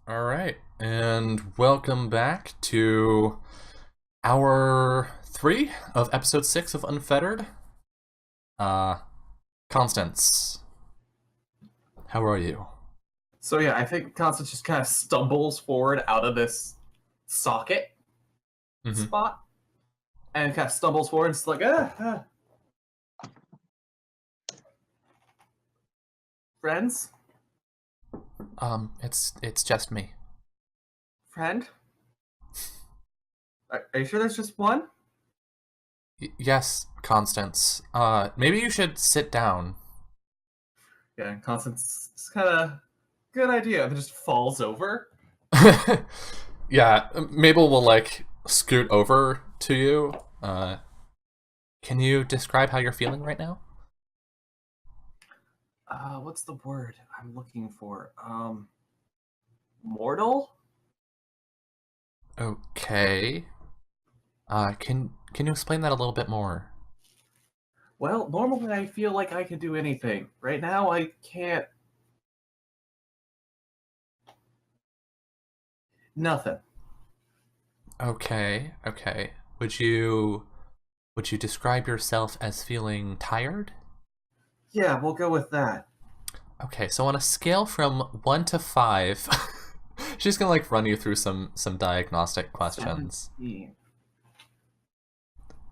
All right, and welcome back to hour 3 of episode 6 of Unfettered. Uh, Constance, how are you? So yeah, I think Constance just kind of stumbles forward out of this socket Mm-hmm. spot and kind of stumbles forward. And it's like, friends, It's just me. friend. Are you sure there's just one? Yes, Constance. Maybe you should sit down. Yeah, and Constance just kind of good idea. And just falls over. Yeah, Mabel will scoot over to you. Can you describe how you're feeling right now? What's the word I'm looking for? Mortal. Okay. Can you explain that a little bit more? Well, normally I feel like I can do anything. Right now I can't. Nothing. Okay. Would you describe yourself as feeling tired? Yeah, we'll go with that. Okay, so on a scale from 1 to 5, she's gonna run you through some diagnostic questions. 17.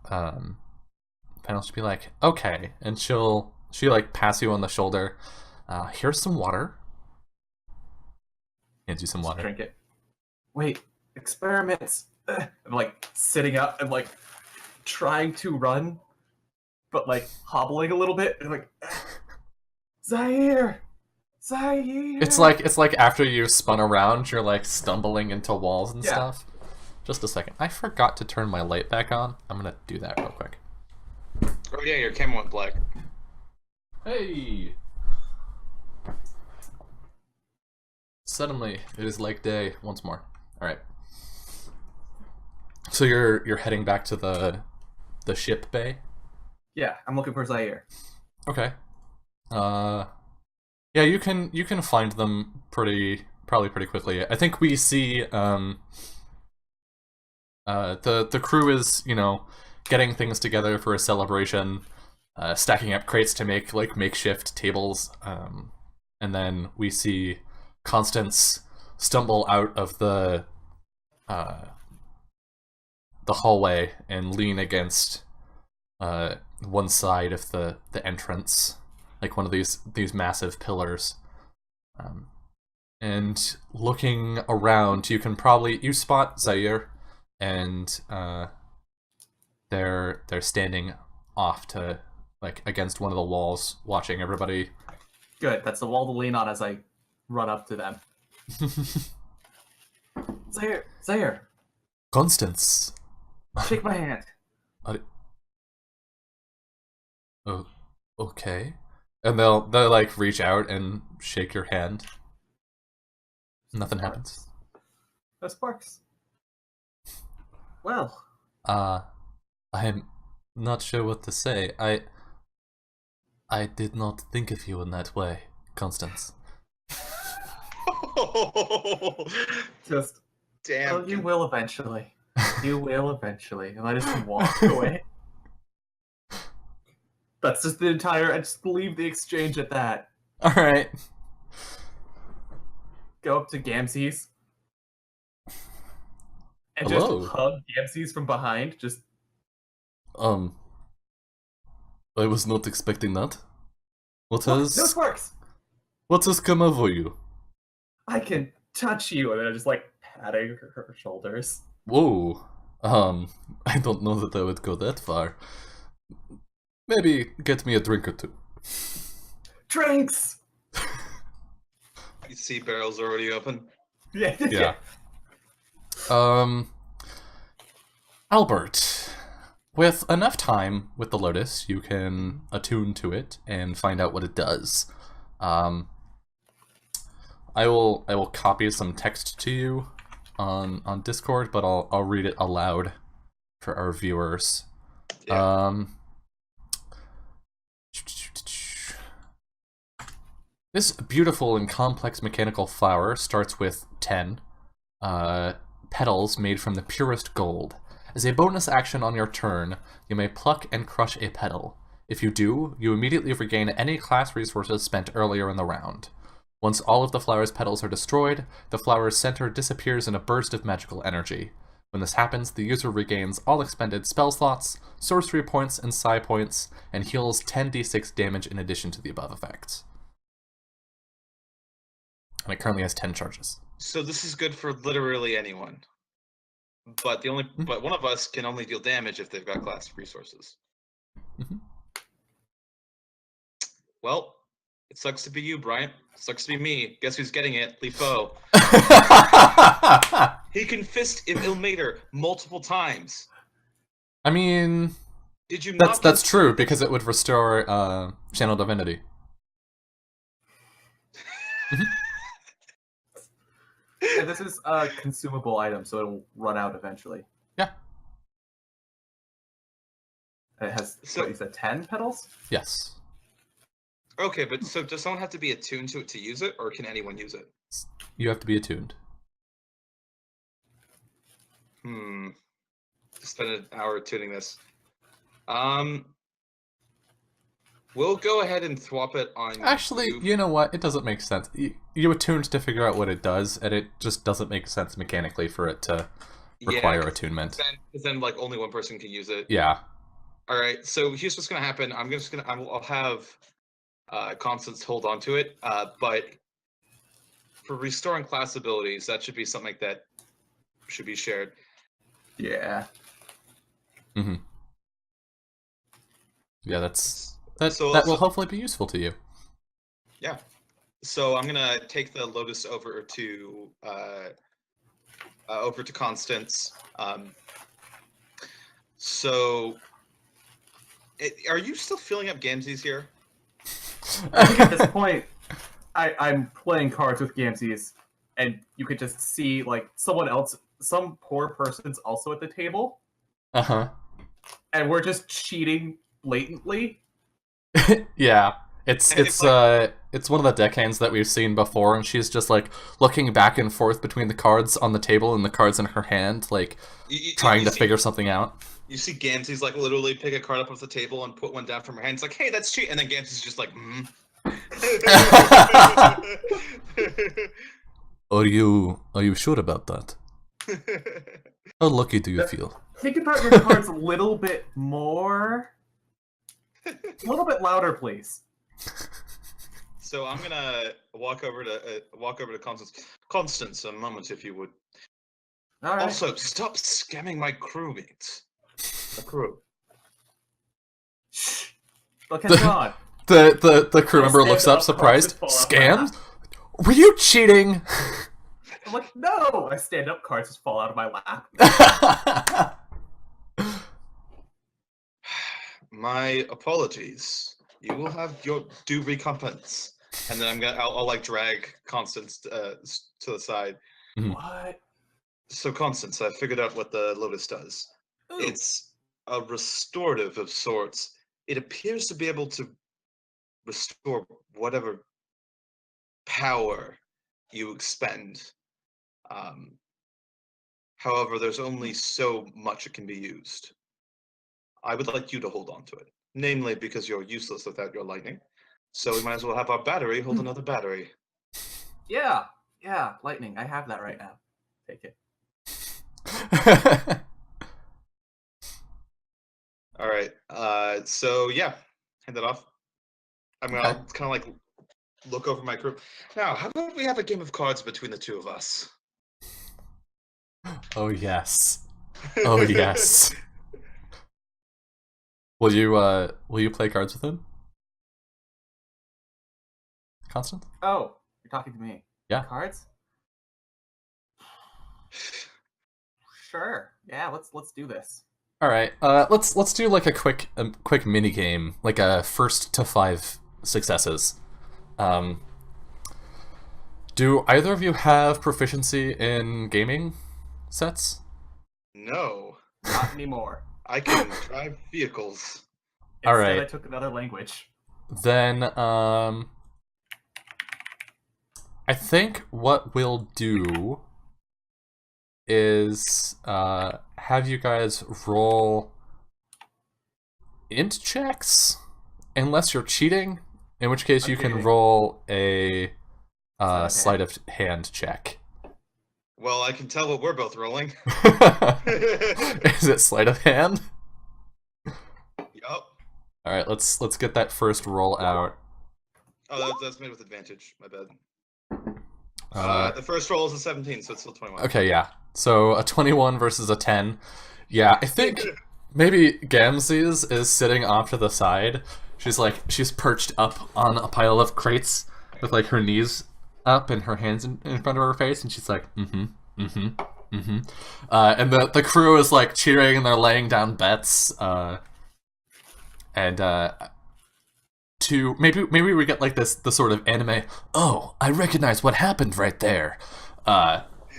Um, Panel should be like, okay, and she pass you on the shoulder. Here's some water. Hands you some Just water. drink it. Wait, experiments. I'm like sitting up and like trying to run, but like hobbling a little bit. And like, Zaire, Zaire. It's like after you spun around, you're stumbling into walls and Yeah, stuff. Just a second. I forgot to turn my light back on. I'm gonna do that real quick. Oh yeah, your camera went black. Hey! Suddenly, it is like day once more. All right. So you're heading back to the ship bay. yeah. I'm looking for Zaire. Okay. Uh, yeah, you can find them probably pretty quickly. I think we see the crew is getting things together for a celebration, stacking up crates to make makeshift tables, and then we see Constance stumble out of uh, the hallway and lean against one side of the entrance, like one of these massive pillars. Um, and looking around, you spot Zaire, and they're standing off to against one of the walls, watching everybody. Good. That's the wall to lean on as I run up to them. Zaire, Zaire, Constance. shake my hand. Are- Oh, okay. And they'll reach out and shake your hand. Nothing happens. No sparks. Well, Uh, I'm not sure what to say. I did not think of you in that way, Constance. just Damn. oh, you will eventually. You will eventually. And I just walk away. That's just the entire. I just leave the exchange at that. All right. Go up to Gamses and just Hello. hug Gamses from behind. Just Um, I was not expecting that. What look, no has sparks. what has come over you? I can touch you, and then I just like patting her shoulders. Whoa. I don't know that I would go that far. Maybe get me a drink or two. Drinks. You see barrels already open. Yeah, Yeah. Um, Albert, with enough time with the Lotus, you can attune to it and find out what it does. Um, I will copy some text to you on Discord, but I'll read it aloud for our viewers. Yeah. Um, This beautiful and complex mechanical flower starts with 10 petals made from the purest gold. As a bonus action on your turn, you may pluck and crush a petal. If you do, you immediately regain any class resources spent earlier in the round. Once all of the flower's petals are destroyed, the flower's center disappears in a burst of magical energy. When this happens, the user regains all expended spell slots, sorcery points, and psi points, and heals 10d6 damage in addition to the above effects. And it currently has 10 charges. So this is good for literally anyone. But but one of us can only deal damage if they've got class resources. Mm-hmm. Well, it sucks to be you, Bryant. It sucks to be me. Guess who's getting it? LeFou. He can fist Imperator multiple times. I mean, did you not? That's true because it would restore Channel Divinity. Yeah, this is a consumable item, so it'll run out eventually. Yeah. And it has, what you said, 10 petals? Yes. Okay, but so does someone have to be attuned to it to use it, or can anyone use it? You have to be attuned. Spend an hour tuning this. We'll go ahead and swap it on. Actually, you know what? It doesn't make sense. You attuned to figure out what it does, and it just doesn't make sense mechanically for it to require attunement. Then, like, only one person can use it. Yeah. All right. So here's what's gonna happen. I'll have Constance hold on to it. But for restoring class abilities, that should be something that should be shared. Yeah. Mm-hmm. Yeah, that will hopefully be useful to you. Yeah. So I'm gonna take the Lotus over to Constance. Are you still filling up Gamzees here? I think at this point, I'm playing cards with Gamzees, and you could just see like someone else, some poor person's also at the table. Uh-huh. And we're just cheating blatantly. Yeah. It's one of the deckhands that we've seen before, and she's just like looking back and forth between the cards on the table and the cards in her hand, like trying to figure something out. You see Gamzees like literally pick a card up off the table and put one down from her hand. It's like, hey, that's cheat, and then Gamzees just like, Are you sure about that? How lucky do you feel? Think about your cards a little bit more. A little bit louder, please. So I'm gonna walk over to Constance. Constance, a moment, if you would. All right. Also, stop scamming my crewmates. The crew. Shh. Look at God. The crew member looks up, surprised. Scammed? Were you cheating? I'm like, no! I stand up, cards just fall out of my lap. My apologies. You will have your due recompense. And then I'll like drag Constance to the side. What? So Constance, I figured out what the Lotus does. Ooh. It's a restorative of sorts. It appears to be able to restore whatever power you expend. However, there's only so much it can be used. I would like you to hold on to it, namely because you're useless without your lightning. So we might as well have our battery hold another battery. Yeah, lightning. I have that right now. Take it. All right. So yeah, hand it off. I'll kind of like look over my crew. Now, how about we have a game of cards between the two of us? Oh yes. Oh yes. Will you play cards with him? Constance? Oh, you're talking to me. Yeah. Cards? Sure. Yeah, let's do this. All right. Let's do like a quick mini game, like a 1st to 5 successes. Do either of you have proficiency in gaming sets? No. Not anymore. I can drive vehicles. All right. I took another language. Then I think what we'll do is have you guys roll int checks, unless you're cheating, in which case you can roll a sleight of hand check. Well, I can tell what we're both rolling. Is it sleight of hand? Yup. All right, let's get that first roll out. Oh, that's made with advantage. My bad. The first roll is a 17, so it's still 21. Okay, yeah. So a 21 versus a 10. Yeah, I think maybe Gamses is sitting off to the side. She's perched up on a pile of crates with like her knees up and her hands in front of her face, and she's like, and the crew is like cheering and they're laying down bets. Maybe we get like the sort of anime, oh, I recognize what happened right there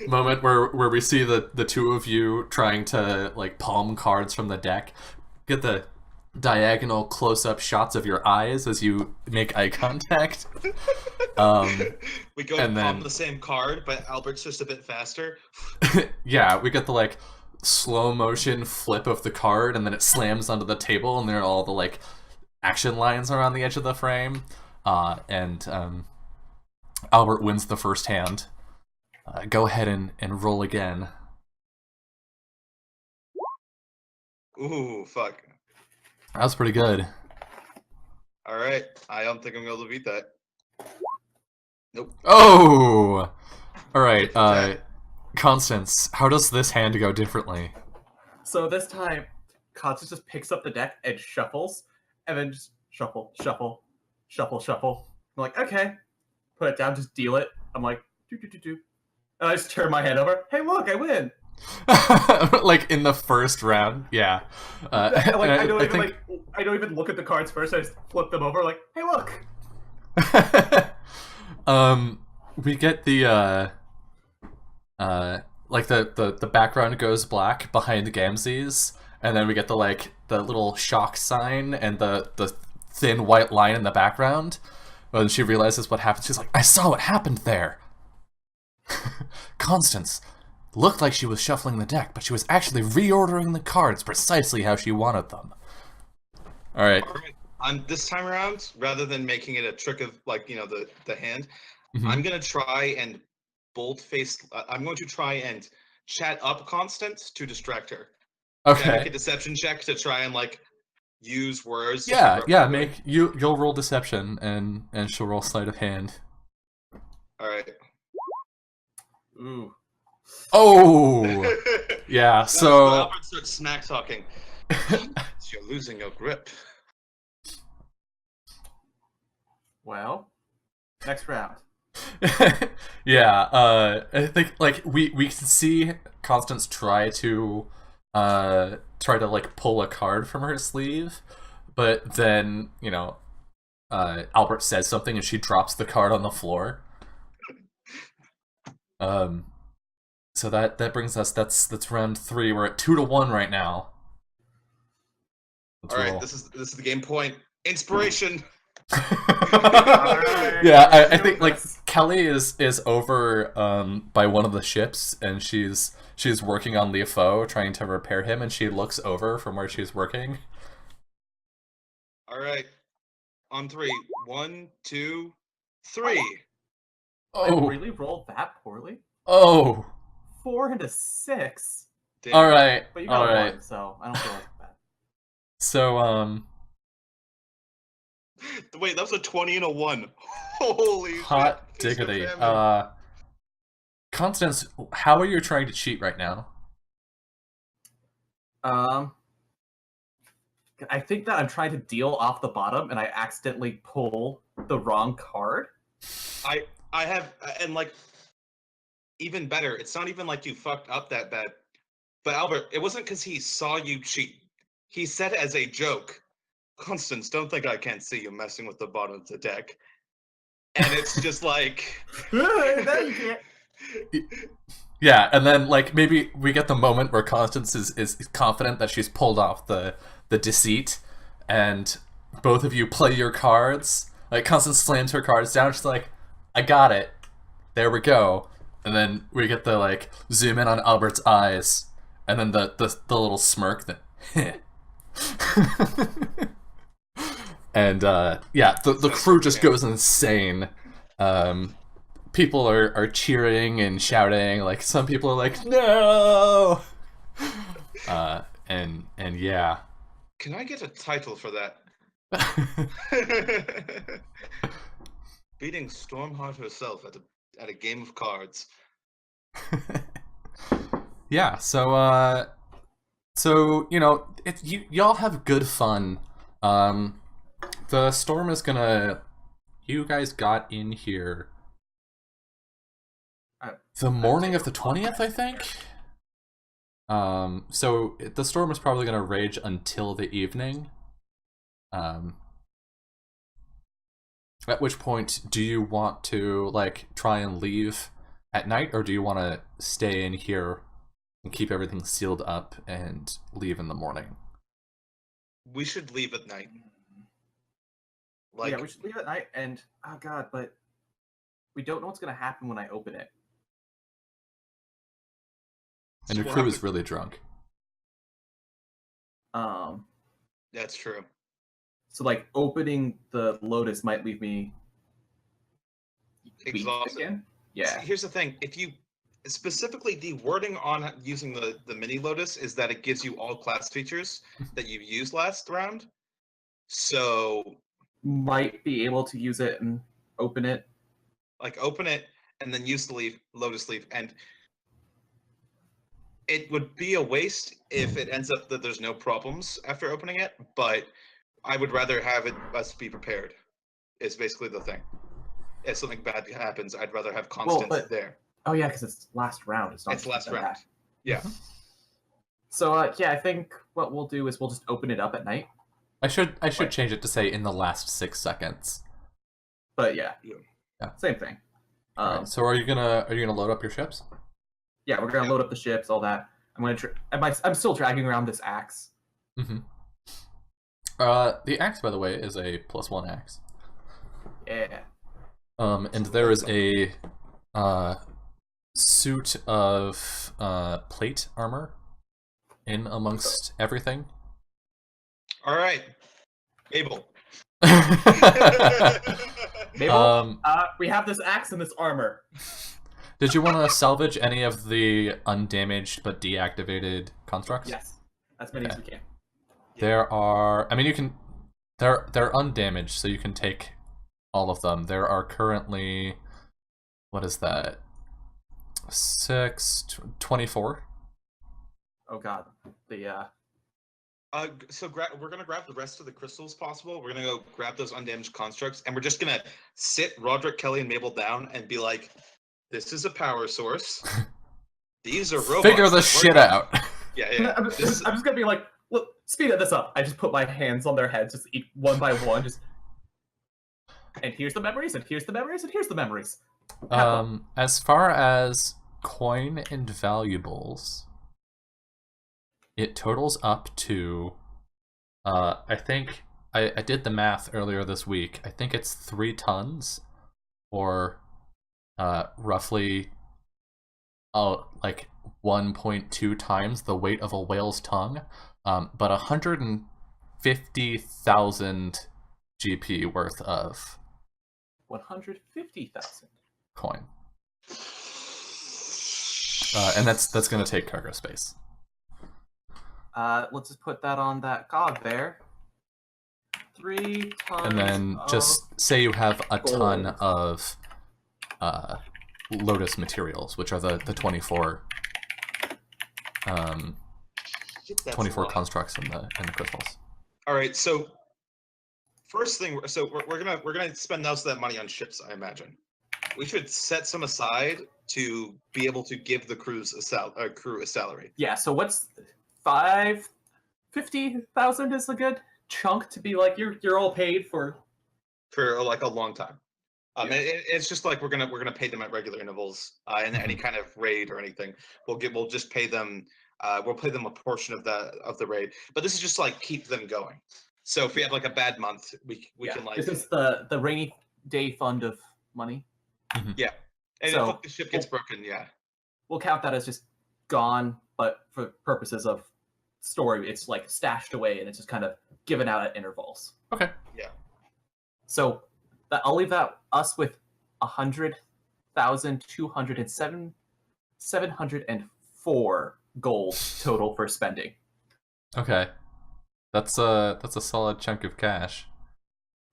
moment where we see the two of you trying to like palm cards from the deck. Get the diagonal close-up shots of your eyes as you make eye contact. We go and palm the same card, but Albert's just a bit faster. Yeah, we get the like slow motion flip of the card, and then it slams onto the table, and there are all the like action lines around the edge of the frame. And Albert wins the first hand. Go ahead and roll again. Ooh, fuck. That was pretty good. Alright, I don't think I'm going to beat that. Nope. Oh! Alright, Constance, how does this hand go differently? So this time, Constance just picks up the deck and shuffles, and then just shuffle, shuffle, shuffle, shuffle. I'm like, okay. Put it down, just deal it. I'm like, do. And I just turn my head over. Hey, look, I win! Like in the first round, yeah. I don't even look at the cards first. I just flip them over. Like, hey, look. We get the like the background goes black behind the Gamses, and then we get the little shock sign and the thin white line in the background. When she realizes what happened, she's like, "I saw what happened there." Constance looked like she was shuffling the deck, but she was actually reordering the cards precisely how she wanted them. All right. This time around, rather than making it a trick of the hand, I'm gonna try and bold-face. I'm going to try and chat up Constance to distract her. Okay. Make a deception check to try and use words. Yeah. You'll roll deception and she'll roll sleight of hand. All right. Ooh. Oh. Yeah. So Albert starts smack talking. You're losing your grip. Well, next round. Yeah. I think we can see Constance try to pull a card from her sleeve, but then Albert says something and she drops the card on the floor. So that brings us. That's round 3. We're at 2-1 right now. All right, this is the game point. Inspiration. Right. Yeah, I think Kelly is over by one of the ships, and she's working on Leofoe, trying to repair him, and she looks over from where she's working. All right, on 3. 1, 2, 3. I really rolled that poorly. Oh. 4 into 6. Damn. All right. But you got all right. 1, so I don't feel like that. So Wait, that was a 20 and a 1. Holy hot shit. diggity. Constance, how are you trying to cheat right now? I think that I'm trying to deal off the bottom, and I accidentally pull the wrong card. I have, and even better, it's not even like you fucked up that bad. But Albert, it wasn't because he saw you cheat. He said as a joke, Constance, don't think I can't see you messing with the bottom of the deck. And it's just like... Yeah, and then maybe we get the moment where Constance is confident that she's pulled off the deceit, and both of you play your cards. Constance slams her cards down, she's like, I got it. there we go. And then we get the like zoom in on Albert's eyes, and then the little smirk that. And yeah, the crew just goes insane. People are cheering and shouting. Like some people are like, no. And yeah. Can I get a title for that? Beating Stormheart herself at a game of cards. Yeah. So you know, y'all have good fun. The storm is gonna. You guys got in here the morning of the 20th, I think. So the storm is probably gonna rage until the evening. At which point, do you want to like try and leave at night, or do you want to stay in here and keep everything sealed up and leave in the morning? We should leave at night. Like, yeah, we should leave at night, and oh god, but we don't know what's gonna happen when I open it. And your crew is really drunk. That's true. So like opening the Lotus might leave me weak Exhausted. again. Yeah. Here's the thing: if you specifically the wording on using the mini Lotus is that it gives you all class features that you used last round. So Might be able to use it and open it. like open it and then use the Lotus leaf, and it would be a waste if it ends up that there's no problems after opening it, but I would rather have us be prepared. Is basically the thing. If something bad happens, I'd rather have Constance there. Oh yeah, because it's last round. It's not. It's last round. Yeah. So yeah, I think what we'll do is we'll just open it up at night. I should change it to say in the last 6 seconds. But yeah, Yeah. same thing. Right, so are you gonna load up your ships? Yeah, we're gonna load up the ships, all that. I'm gonna. I'm still dragging around this axe. Mm-hmm. The axe, by the way, is a +1 axe. Yeah. And there is a suit of plate armor in amongst everything. All right, Abel. Mabel, we have this axe and this armor. Did you want to salvage any of the undamaged but deactivated constructs? Yes, as many as we can. There are. I mean, you can. They're undamaged, so you can take all of them. There are currently. What is that? 24. Oh god, the So we're gonna grab the rest of the crystals possible. We're gonna go grab those undamaged constructs, and we're just gonna sit Roderick, Kelly, and Mabel down and be like, "This is a power source. These are robots. Figure this shit out." Yeah. I'm just gonna be like, look, speed this up. I just put my hands on their heads, just eat one by one, just. And here's the memories, and here's the memories, and here's the memories. As far as coin and valuables, it totals up to, I think, I did the math earlier this week. I think it's 3 tons, or roughly, like 1.2 times the weight of a whale's tongue, but 150,000 GP worth of 150,000 coin. And that's gonna take cargo space. Let's just put that on that cog there. 3 tons. And then just say you have a ton of Lotus materials, which are the 24 24 constructs in the crystals. All right. So first thing, so we're gonna spend most of that money on ships, I imagine. We should set some aside to be able to give the crew a salary. Yeah. So what's 50,000 is a good chunk to be like you're all paid for like a long time. It's just like we're gonna pay them at regular intervals, in any kind of raid or anything. We'll just pay them. We'll pay them a portion of the raid, but this is just like keep them going. So if we have like a bad month, we can like. This is the rainy day fund of money. Yeah. And So, if the ship gets broken, yeah. We'll count that as just gone, but for purposes of story, it's like stashed away and it's just kind of given out at intervals. Okay. Yeah. So I'll leave that us with 704 gold total for spending. Okay. That's a solid chunk of cash.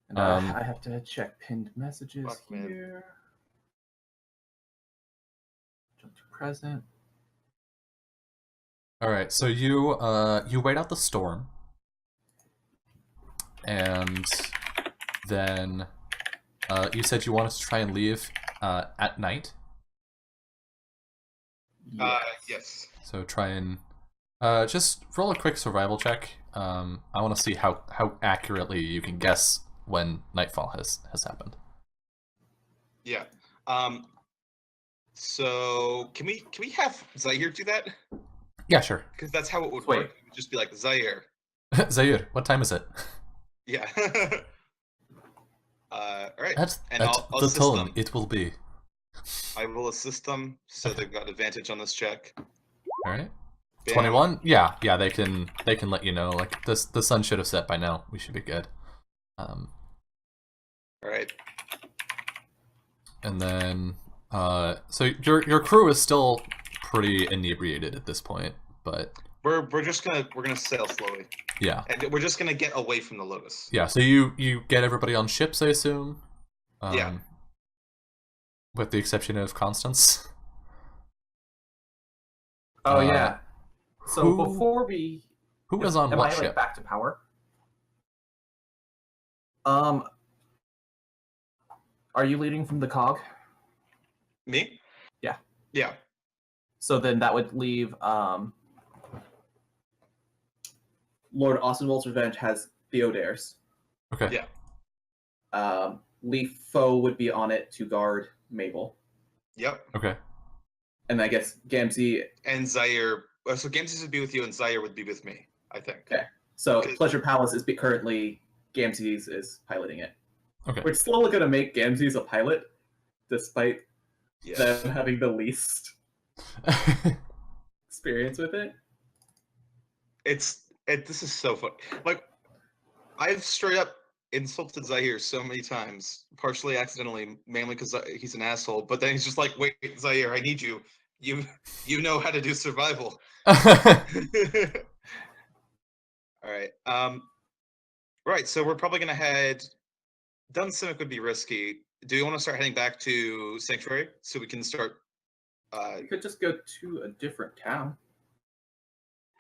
And I have to check pinned messages Fuck, man. here. Jump to present. All right. So you wait out the storm, and then you said you wanted to try and leave at night. Yes. So try and just roll a quick survival check. I want to see how accurately you can guess when nightfall has happened. Yeah. So can we have Zaire do that? Yeah, sure. Because that's how it would Wait. work. It would just be like Zaire. Zaire, what time is it? Yeah. All right. At I'll the assist tone them. it will be. I will assist them, so they've got advantage on this check. All right. Bam. 21. Yeah. They can let you know. Like the sun should have set by now. We should be good. All right. And then so your crew is still pretty inebriated at this point, but We're gonna sail slowly, yeah. and we're just gonna get away from the Lotus. Yeah. So you get everybody on ships, I assume. Yeah. With the exception of Constance. Oh yeah. So who- before we Who was on am what I ship? like back to power? Are you leading from the cog? Me? Yeah. Yeah. So then that would leave Lord Austinwald's Revenge has Theodares. Okay. Yeah. Leaf Foe would be on it to guard Mabel. Yep. Okay. And I guess Gamzee. And Zaire. So Gamses would be with you, and Zaire would be with me, I think. Okay. So Okay. Pleasure Palace is currently Gamzee's is piloting it. Okay. We're slowly going to make Gamzee's a pilot, despite Yeah. them having the least experience with it. This is so fun. Like, I've straight up insulted Zaire so many times, partially accidentally, mainly because he's an asshole. But then he's just like, "Wait, Zaire, I need you. You know how to do survival." All right. Right. So we're probably gonna head. Dun Simic would be risky. Do you want to start heading back to Sanctuary so we can start? We could just go to a different town.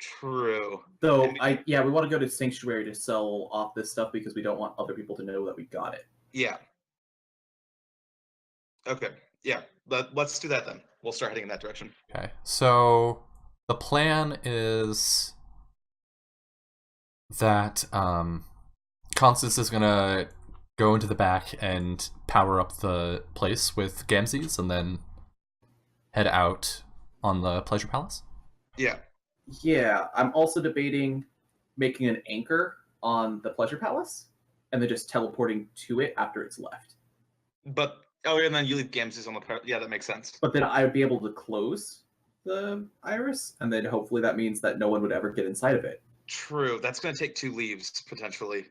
True. Though And- we want to go to Sanctuary to sell off this stuff because we don't want other people to know that we got it. Yeah. Okay. Yeah. Let's do that then. We'll start heading in that direction. Okay, so the plan is that Constance is gonna go into the back and power up the place with Gamzees, and then head out on the Pleasure Palace. Yeah. Yeah, I'm also debating making an anchor on the Pleasure Palace and then just teleporting to it after it's left. But and then you leave Gamses on the. Yeah, that makes sense. But then I would be able to close the iris, and then hopefully that means that no one would ever get inside of it. True. That's going to take 2 leaves potentially,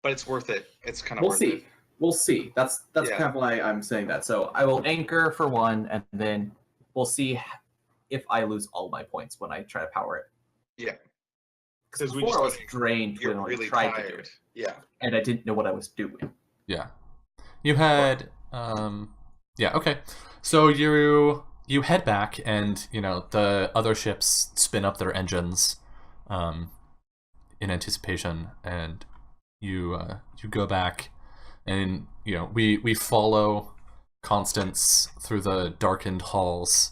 but it's worth it. It's kind of. We'll worth see. It. We'll see. That's Yeah. kind of why I'm saying that. So I will anchor for one, and then we'll see if I lose all my points when I try to power it. Yeah. Because we before just I was like, drained You're when I really tried to do tired. it, Yeah. and I didn't know what I was doing. Yeah. You had yeah, okay. So you head back, and the other ships spin up their engines in anticipation, and you go back, and we follow Constance through the darkened halls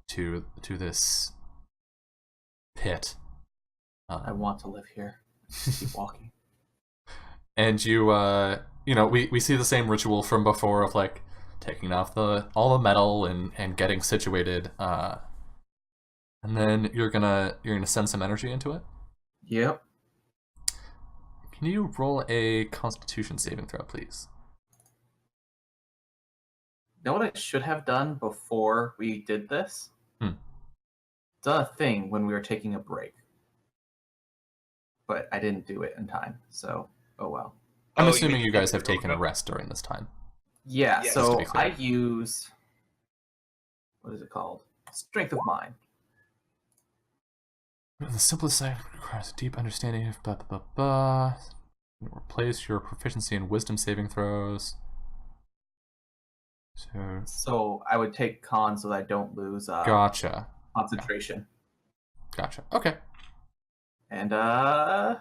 to this pit. I want to live here. Keep walking. And we see the same ritual from before of like taking off all the metal and getting situated, and then you're gonna send some energy into it. Yep. Can you roll a Constitution saving throw, please? know what I should have done before we did this? Hmm. Done a thing when we were taking a break. But I didn't do it in time, so oh well. I'm Oh, you assuming mean you guys have the taken a roadmap? rest during this time. Yeah, Yes. Just to so be clear. I use what is it called? Strength of Mind. The simplest side requires a deep understanding of blah blah blah blah. Replace your proficiency in wisdom saving throws. So I would take con so that I don't lose Gotcha. concentration. Gotcha. Okay. And oh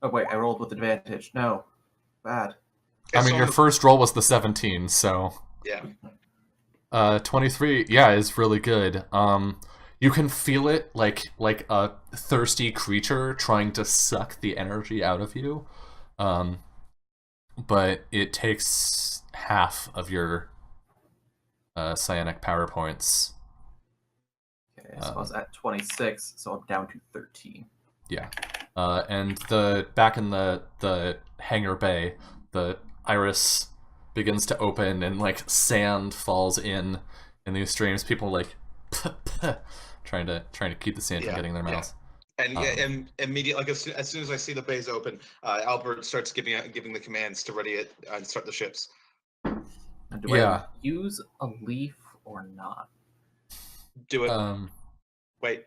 wait, I rolled with advantage. No, bad. I mean, so your on- first roll was the 17, so Yeah. 23. Yeah, is really good. You can feel it like a thirsty creature trying to suck the energy out of you. But it takes half of your psionic power points. Okay, so I was at 26, so I'm down to 13. Yeah. And back in the hangar bay, the iris begins to open and like sand falls in these streams. People like trying to keep the sand from getting in their mouths. And immediately, like as soon as I see the bays open, Albert starts giving the commands to ready it and start the ships. And do I use a leaf or not? Do it. Wait.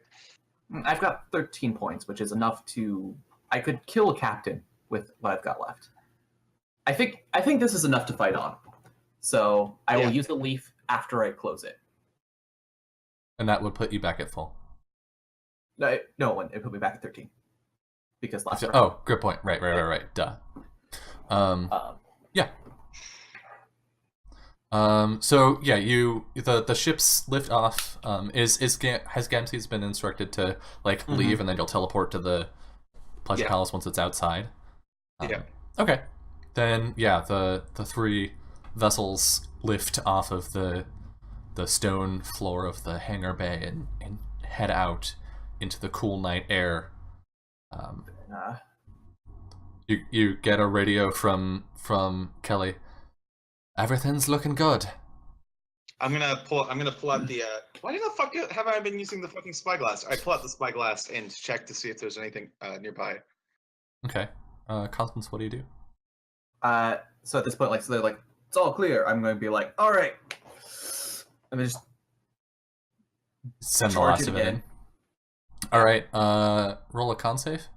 I've got 13 points, which is enough to. I could kill a captain with what I've got left. I think this is enough to fight on. So I will use the leaf after I close it. And that would put you back at full. No, it put me back at 13. Because last round. Oh, good point. Right. Duh. Yeah. So yeah, the ships lift off. Has Gamses been instructed to like leave and then you'll teleport to the Pleasure Palace once it's outside? Yeah. Okay. Then yeah, the three vessels lift off of the stone floor of the hangar bay and head out into the cool night air. You get a radio from Kelly. Everything's looking good. I'm gonna pull out the. Why the fuck have I been using the fucking spyglass? I pull out the spyglass and check to see if there's anything nearby. Okay. Constance, what do you do? So at this point, like, so they're like, it's all clear. I'm going to be like, all right. And then just send the charge last it of it again. in. All right. Roll a con save.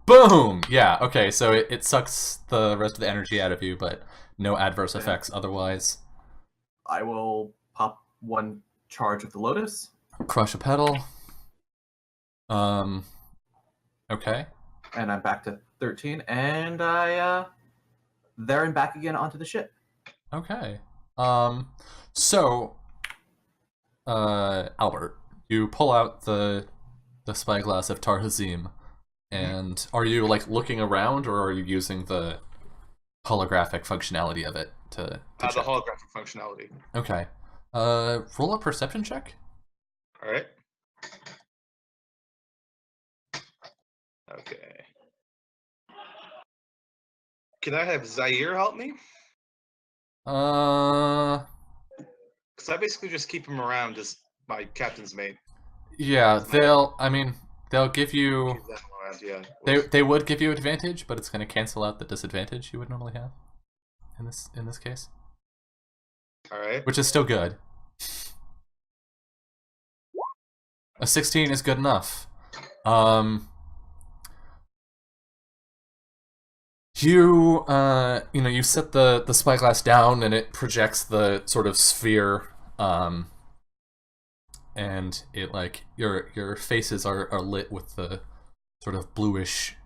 Boom! Yeah, okay, so it sucks the rest of the energy out of you, but no adverse effects otherwise. I will pop one charge of the Lotus. Crush a petal. Okay. And I'm back to 13, and there and back again onto the ship. Okay. So, Albert, you pull out the spyglass of Tarhazim, and are you like looking around, or are you using the holographic functionality of it to The check? holographic functionality. Okay. Roll a perception check. All right. Okay. Can I have Zaire help me? Because I basically just keep him around as my captain's mate. Yeah, they'll give you. Keep that around, yeah. They would give you advantage, but it's going to cancel out the disadvantage you would normally have in this case, All right. which is still good. A 16 is good enough. You set the spyglass down and it projects the sort of sphere, and it like your faces are lit with the sort of bluish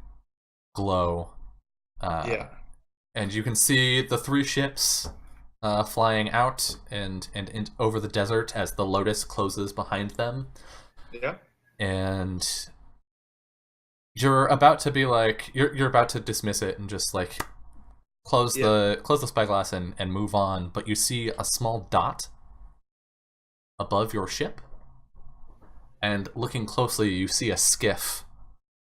glow. And you can see the three ships flying out and over the desert as the Lotus closes behind them. Yeah. And you're about to be like you're about to dismiss it and just like close the spyglass and move on, but you see a small dot above your ship, and looking closely you see a skiff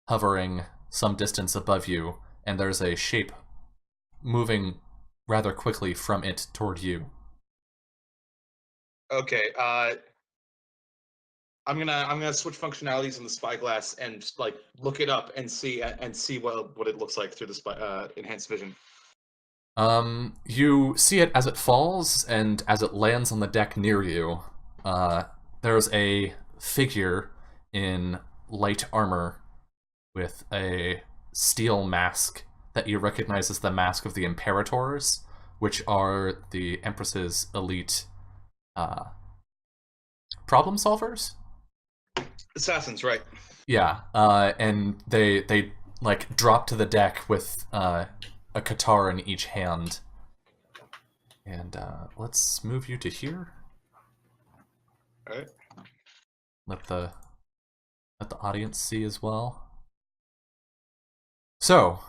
hovering some distance above you, and there's a shape moving rather quickly from it toward you. Okay. I'm gonna switch functionalities in the spyglass and just, like, look it up and see what it looks like through the enhanced vision. You see it as it falls, and as it lands on the deck near you, there's a figure in light armor with a steel mask that you recognize as the mask of the Imperators, which are the Empress's elite problem solvers. Assassins, right? Yeah, and they like drop to the deck with a guitar in each hand. And let's move you to here. All right. Let the audience see as well. So,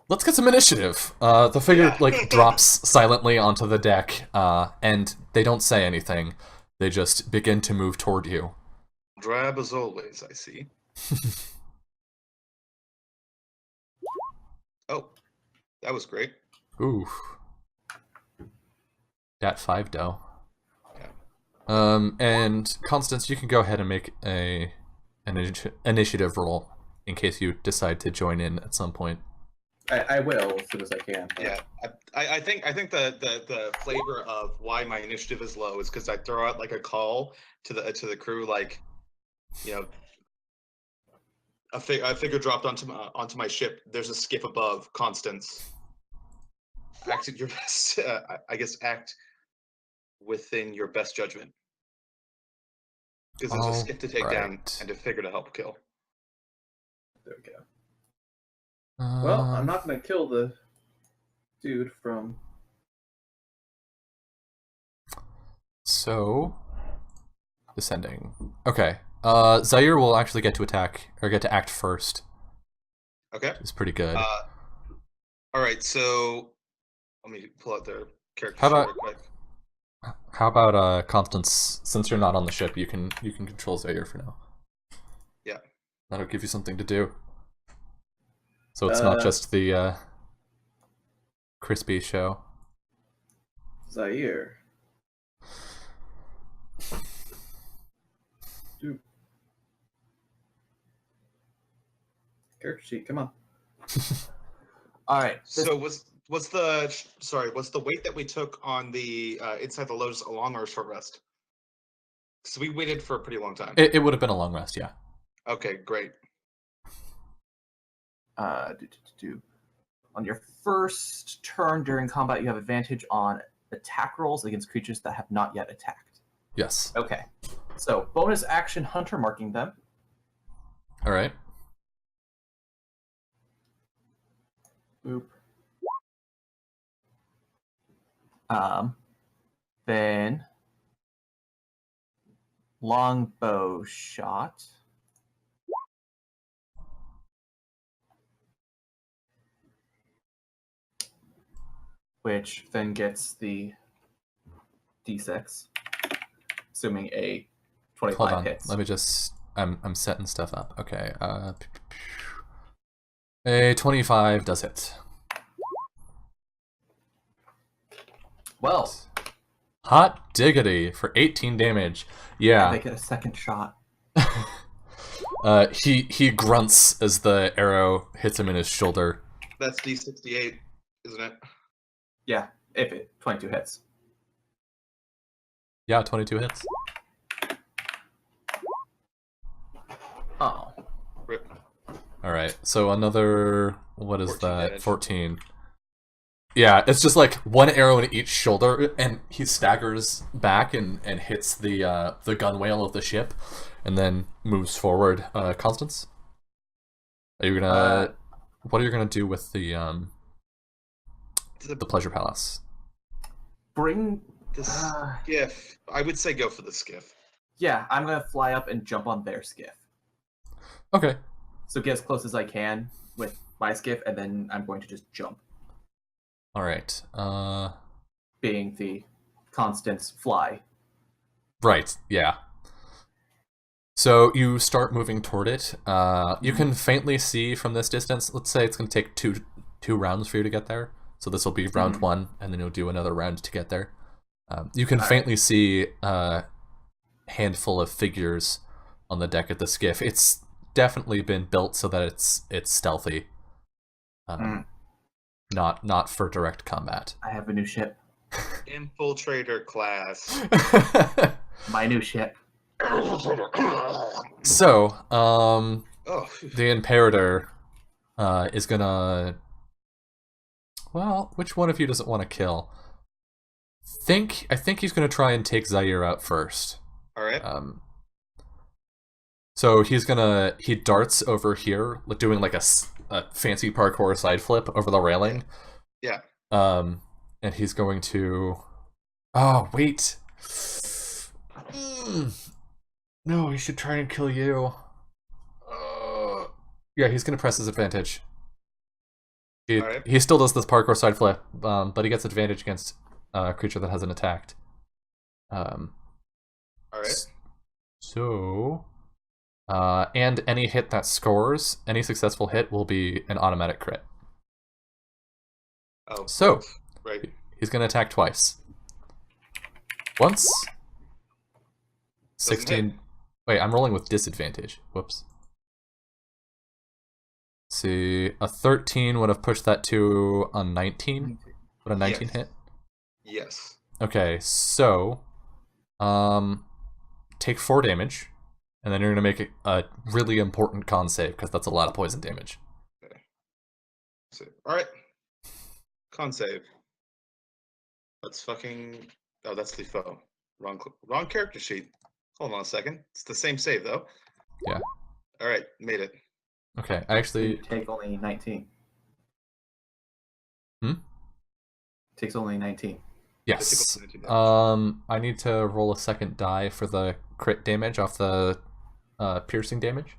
let's get some initiative. The figure like drops silently onto the deck, and they don't say anything. They just begin to move toward you. Drab as always, I see. Oh, that was great. Ooh. Dat 5 dough. Yeah. And Constance, you can go ahead and make an initiative roll in case you decide to join in at some point. I will as soon as I can. Yeah, I think the flavor of why my initiative is low is because I throw out like a call to the crew, like, you know, a figure dropped onto my ship. There's a skiff above. Constance, act at your best. I guess act within your best judgment, because there's a skiff to take down and a figure to help kill. There we go. Well, I'm not going to kill the dude from... So, descending. Okay. Zaire will actually get to attack, or get to act first. Okay. It's pretty good. All right, so let me pull out their character How about, real quick. How about Constance? Since you're not on the ship, you can control Zaire for now. Yeah. That'll give you something to do. So it's not just the crispy show. Zaire. Dude. Character sheet, come on. All right. So what's the weight that we took on the inside the Lotus a long or a short rest? So we waited for a pretty long time. It would have been a long rest, yeah. Okay, great. On your first turn during combat, you have advantage on attack rolls against creatures that have not yet attacked. Yes. Okay. So, bonus action hunter marking them. All right. Boop. Then longbow shot. Which then gets the D6, assuming a 25 Hold on. hits. Let me just. I'm setting stuff up. Okay. A 25 does hit. Well, hot diggity for 18 damage. Yeah. They get a second shot. He grunts as the arrow hits him in his shoulder. That's D68, isn't it? Yeah, if it 22 hits. Yeah, 22 hits. Oh. Rip. All right. So another, what is 14 that? damage. 14. Yeah, it's just like one arrow in each shoulder, and he staggers back and hits the gunwale of the ship, and then moves forward. Constance, are you gonna? What are you gonna do with the pleasure palace? The skiff. I would say go for the skiff. Yeah, I'm gonna fly up and jump on their skiff. Okay. So get as close as I can with my skiff, and then I'm going to just jump. All right. Being the Constance fly. Right. Yeah. So you start moving toward it. You can faintly see from this distance. Let's say it's going to take two rounds for you to get there. So this will be round one, and then you'll do another round to get there. You can faintly see a handful of figures on the deck of the skiff. It's definitely been built so that it's stealthy, not for direct combat. I have a new ship. Infiltrator class. My new ship. So, the Imperator is gonna. Well, which one of you doesn't want to kill? I think he's gonna try and take Zaire out first. All right. So he darts over here, doing like a fancy parkour side flip over the railing. Yeah. And he's going to. Oh wait. No, he should try and kill you. Yeah, he's gonna press his advantage. He still does this parkour side flip, but he gets advantage against a creature that hasn't attacked. All right. So, and any hit that scores, any successful hit will be an automatic crit. Oh. So, right. He's gonna attack twice. Once. 16. Wait, I'm rolling with disadvantage. Whoops. Let's see, a 13 would have pushed that to a 19. Would a 19 hit? Yes. Okay, so take 4 damage, and then you're gonna make a really important con save because that's a lot of poison damage. Okay. So, all right. Con save. Let's fucking. Oh, that's the foe. Wrong character sheet. Hold on a second. It's the same save though. Yeah. All right, made it. Okay, I actually You take only 19. Hmm? Takes only 19. yes. 19 damage. I need to roll a second die for the crit damage off the piercing damage.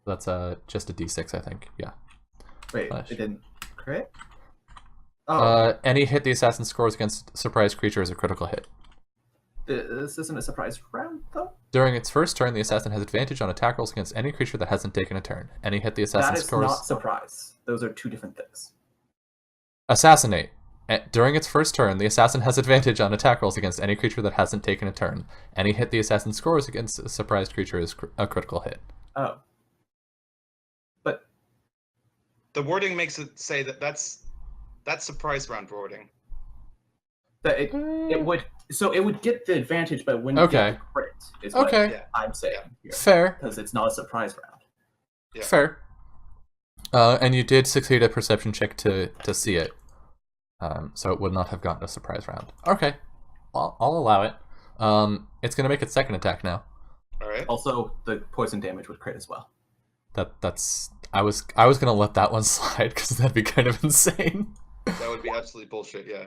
That's just a d6, I think. Yeah. Wait, Flash. it didn't crit? Oh, Any hit the assassin scores against surprise creature is a critical hit. this isn't a surprise round, though? During its first turn, the assassin has advantage on attack rolls against any creature that hasn't taken a turn. Any hit the assassin That is scores. not surprise. Those are two different things. Assassinate. During its first turn, the assassin has advantage on attack rolls against any creature that hasn't taken a turn. Any hit the assassin scores against a surprised creature is a critical hit. Oh. But The wording makes it say that's surprise round wording. it would get the advantage, but wouldn't get the crit. Is what Okay. I'm saying here. Fair. Because it's not a surprise round. Yeah. Fair. And you did succeed a perception check to see it. So it would not have gotten a surprise round. Okay. I'll allow it. It's going to make its second attack now. All right. Also, the poison damage would crit as well. That's I was going to let that one slide because that'd be kind of insane. That would be absolutely bullshit. Yeah.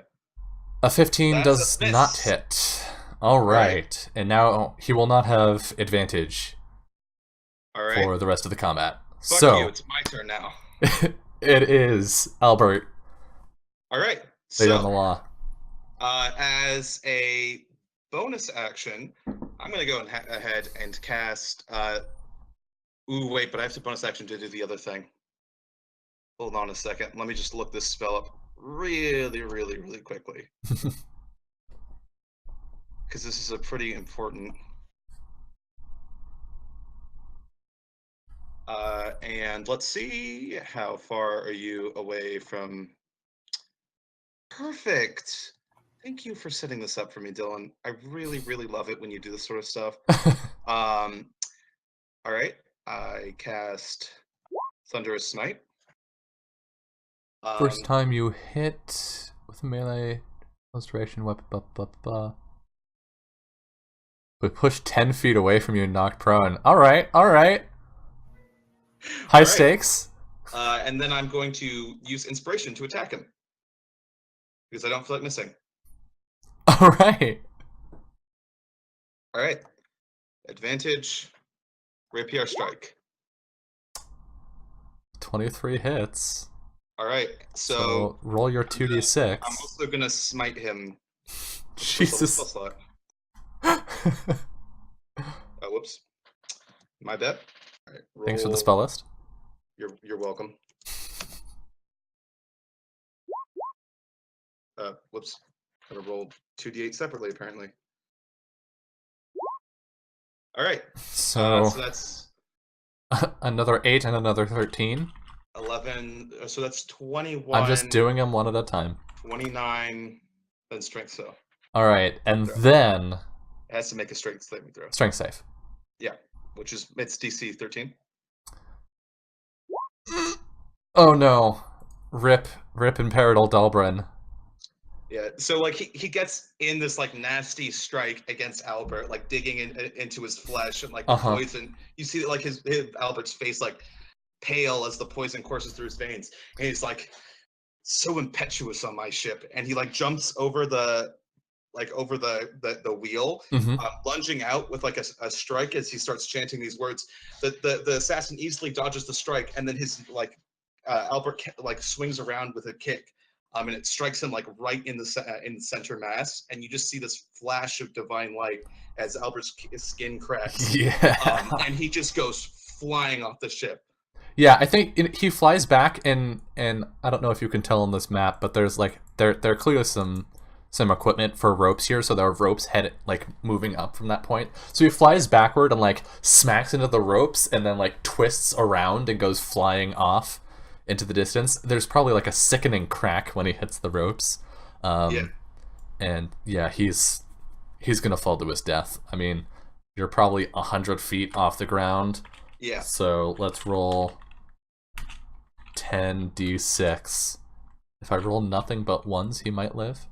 A 15 That's does a miss. not hit. All right. And now he will not have advantage All right. for the rest of the combat. Fuck so you. It's my turn now. it is Albert. All right. Lay down So, the law. as a bonus action, I'm going to go ahead and cast. Ooh, wait, but I have to bonus action to do the other thing. Hold on a second. Let me just look this spell up really, really, really quickly. Because this is a pretty important. And let's see, how far are you away from. Perfect. Thank you for setting this up for me, Dylan. I really, really love it when you do this sort of stuff. All right. I cast Thunderous Smite. First time you hit with a melee restoration weapon, but push 10 feet away from you and knocked prone. All right. High stakes. And then I'm going to use Inspiration to attack him. Because I don't feel like missing. All right. All right. Advantage. Rapier Strike. 23 hits. All right. So roll your 2d6. I'm also going to smite him. Jesus. Whoops. My bad. All right, Thanks for the roll- spell list. You're welcome. Whoops. Gotta roll 2d8 separately, apparently. All right. So, So that's another 8 and another 13. 11. So that's 21. I'm just doing them one at a time. 29. Then strength. So All right, and Sure. then it has to make a strength saving throw. strength save. Yeah, which is it's DC 13. Oh no, rip Imperator Dalbrin. Yeah, so like he gets in this like nasty strike against Albert, like digging into his flesh and like the poison. You see like his Albert's face like pale as the poison courses through his veins, and he's like so impetuous on my ship, and he like jumps over the wheel, Mm-hmm. lunging out with like a strike as he starts chanting these words. The assassin easily dodges the strike, and then his like Albert like swings around with a kick. And it strikes him like right in the center mass, and you just see this flash of divine light as Albert's skin cracks. Yeah. And he just goes flying off the ship. Yeah, I think he flies back, and I don't know if you can tell on this map, but there's like there are clearly some equipment for ropes here, so there are ropes headed like moving up from that point. So he flies backward and like smacks into the ropes, and then like twists around and goes flying off into the distance. There's probably like a sickening crack when he hits the ropes. Yeah. And yeah, he's gonna fall to his death. I mean, you're probably 100 feet off the ground. Yeah. So let's roll 10d6. If I roll nothing but ones, he might live.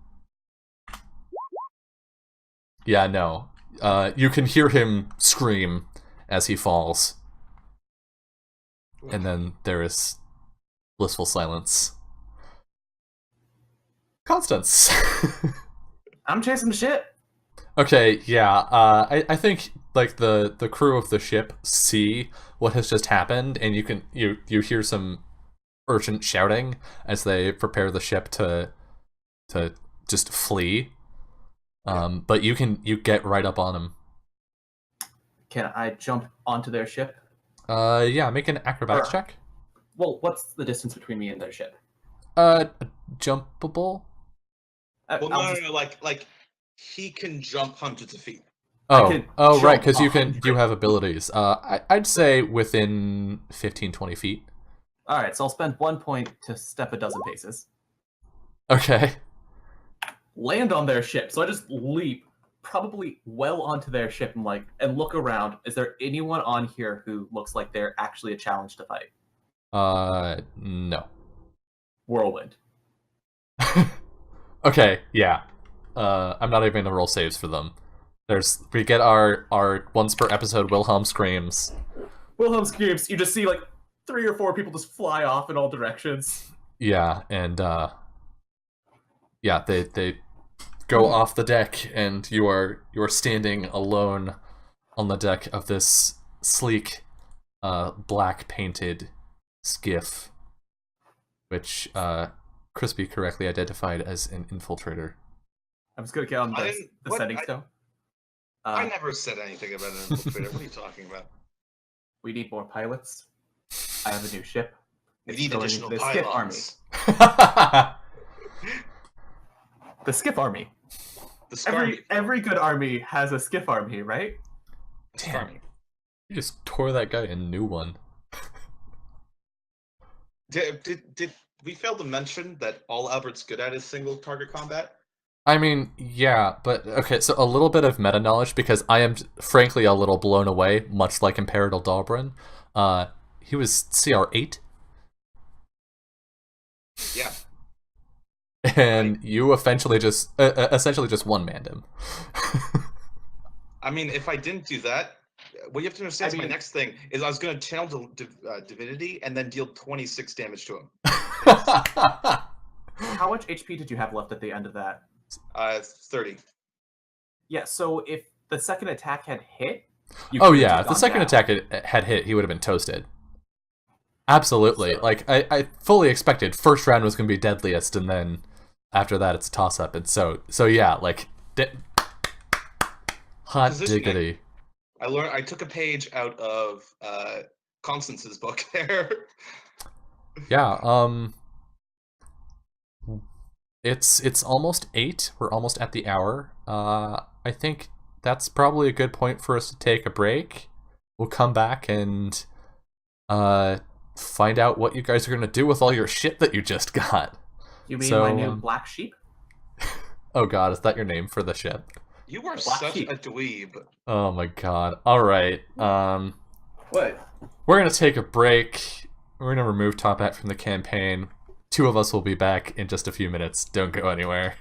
Yeah, no. You can hear him scream as he falls. And then there is blissful silence. Constance. I'm chasing the ship. Okay, yeah. I think like the crew of the ship see what has just happened, and you hear some urgent shouting as they prepare the ship to just flee. But you get right up on them. Can I jump onto their ship? Yeah, make an acrobatics check. Well, what's the distance between me and their ship? Jumpable. Well, no, like he can jump hundreds of feet. can Right, jump because you 100. have abilities. I'd say within 15-20 feet. All right, so I'll spend 1 point to step a dozen paces. Okay. Land on their ship. So I just leap probably well onto their ship and look around. Is there anyone on here who looks like they're actually a challenge to fight? No. Whirlwind. Okay, yeah. I'm not even gonna roll saves for them. We get our once per episode Wilhelm screams. Wilhelm screams. You just see like 3 or 4 people just fly off in all directions. Yeah, and yeah, they go off the deck, and you are standing alone on the deck of this sleek, black painted skiff, which Crispy correctly identified as an infiltrator. I was gonna get on the setting stone. I never said anything about an infiltrator. What are you talking about? We need more pilots. I have a new ship. We It's need going additional into the Skiff Army. pylons. The Skiff Army. The Scarmy. Every good army has a Skiff Army, right? Damn. You just tore that guy a new one. Did we fail to mention that all Albert's good at is single target combat? I mean, yeah, but okay, so a little bit of meta knowledge, because I am frankly a little blown away, much like Imperator Dalbrin. He was CR8. Yeah. And you essentially just one-manned him. I mean, if I didn't do that, what you have to understand is my next thing is I was going to channel Divinity and then deal 26 damage to him. How much HP did you have left at the end of that? 30. Yeah, so if the second attack had hit... Oh yeah, if the second attack had hit, he would have been toasted. Absolutely. So, like, I fully expected first round was going to be deadliest, and then after that it's a toss-up. And so yeah, like, hot Positioning. diggity. I took a page out of Constance's book there. Yeah, it's almost 8. We're almost at the hour. I think that's probably a good point for us to take a break. We'll come back and find out what you guys are gonna do with all your shit that you just got. You mean So, my new black sheep? Oh god, is that your name for the ship? You are Black such sheep. a dweeb. Oh my god. Alright. What? We're gonna take a break. We're gonna remove Top Hat from the campaign. 2 of us will be back in just a few minutes. Don't go anywhere.